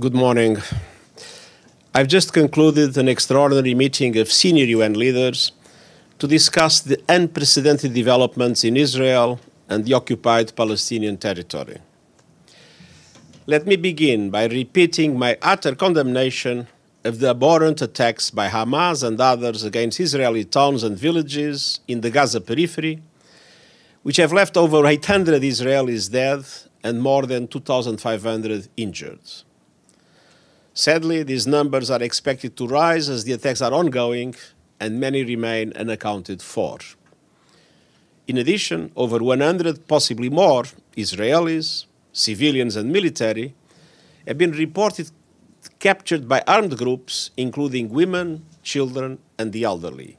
Good morning. I've just concluded an extraordinary meeting of senior UN leaders to discuss the unprecedented developments in Israel and the Occupied Palestinian Territory. Let me begin by repeating my utter condemnation of the abhorrent attacks by Hamas and others against Israeli towns and villages in the Gaza periphery, which have left over 800 Israelis dead and more than 2,500 injured. Sadly, these numbers are expected to rise as the attacks are ongoing and many remain unaccounted for. In addition, over 100, possibly more, Israelis, civilians and military have been reported captured by armed groups, including women, children and the elderly.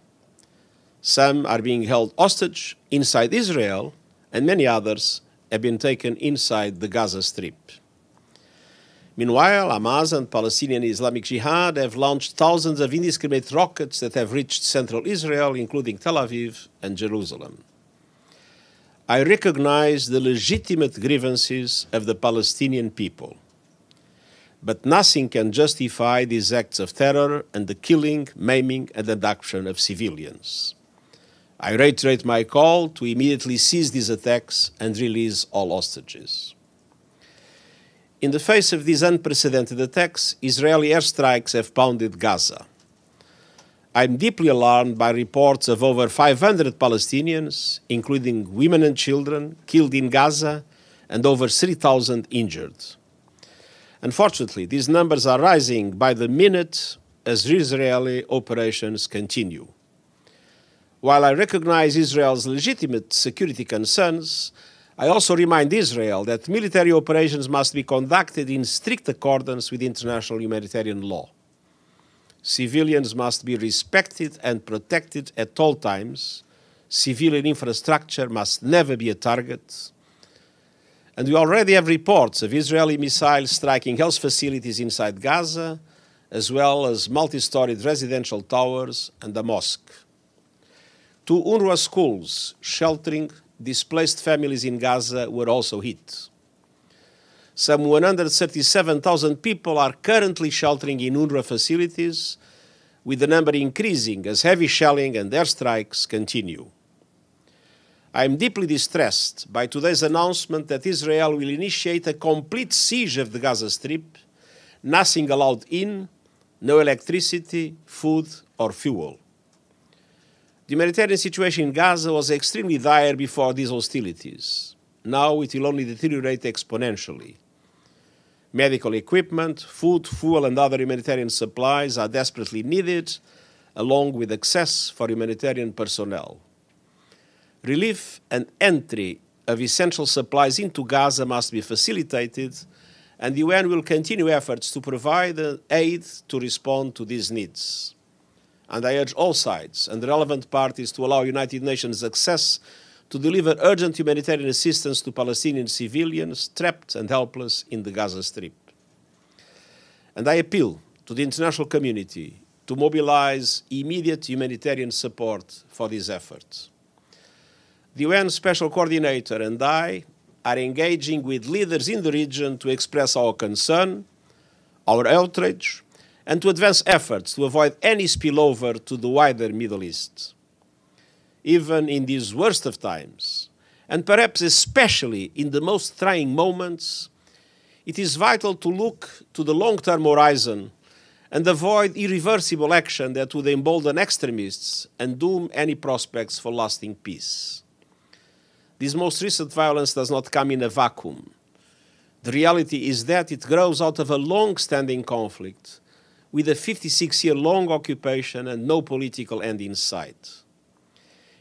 Some are being held hostage inside Israel, and many others have been taken inside the Gaza Strip. Meanwhile, Hamas and Palestinian Islamic Jihad have launched thousands of indiscriminate rockets that have reached central Israel, including Tel Aviv and Jerusalem. I recognize the legitimate grievances of the Palestinian people, but nothing can justify these acts of terror and the killing, maiming, and abduction of civilians. I reiterate my call to immediately cease these attacks and release all hostages. In the face of these unprecedented attacks, Israeli airstrikes have pounded Gaza. I'm deeply alarmed by reports of over 500 Palestinians, including women and children, killed in Gaza and over 3,000 injured. Unfortunately, these numbers are rising by the minute as Israeli operations continue. While I recognize Israel's legitimate security concerns, I also remind Israel that military operations must be conducted in strict accordance with international humanitarian law. Civilians must be respected and protected at all times. Civilian infrastructure must never be a target. And we already have reports of Israeli missiles striking health facilities inside Gaza, as well as multi-storied residential towers and a mosque. 2 UNRWA schools sheltering displaced families in Gaza were also hit. Some 137,000 people are currently sheltering in UNRWA facilities, with the number increasing as heavy shelling and airstrikes continue. I am deeply distressed by today's announcement that Israel will initiate a complete siege of the Gaza Strip, nothing allowed in, no electricity, food or fuel. The humanitarian situation in Gaza was extremely dire before these hostilities. Now it will only deteriorate exponentially. Medical equipment, food, fuel, and other humanitarian supplies are desperately needed, along with access for humanitarian personnel. Relief and entry of essential supplies into Gaza must be facilitated, and the UN will continue efforts to provide aid to respond to these needs. And I urge all sides and relevant parties to allow United Nations access to deliver urgent humanitarian assistance to Palestinian civilians trapped and helpless in the Gaza Strip. And I appeal to the international community to mobilize immediate humanitarian support for these efforts. The UN Special Coordinator and I are engaging with leaders in the region to express our concern, our outrage, and to advance efforts to avoid any spillover to the wider Middle East. Even in these worst of times, and perhaps especially in the most trying moments, it is vital to look to the long-term horizon and avoid irreversible action that would embolden extremists and doom any prospects for lasting peace. This most recent violence does not come in a vacuum. The reality is that it grows out of a long-standing conflict with a 56-year-long occupation and no political end in sight.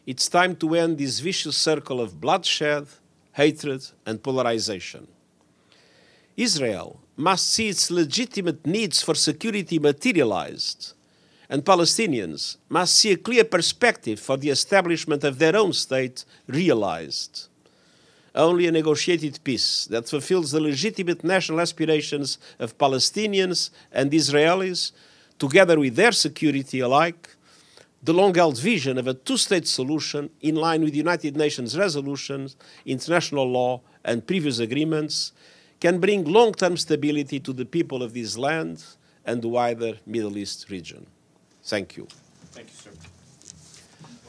It's time to end this vicious circle of bloodshed, hatred, and polarization. Israel must see its legitimate needs for security materialized, and Palestinians must see a clear perspective for the establishment of their own state realized. Only a negotiated peace that fulfills the legitimate national aspirations of Palestinians and Israelis, together with their security alike, the long-held vision of a two-state solution in line with United Nations resolutions, international law, and previous agreements, can bring long-term stability to the people of this land and the wider Middle East region. Thank you. Thank you, sir.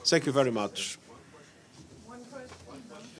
Thank you very much.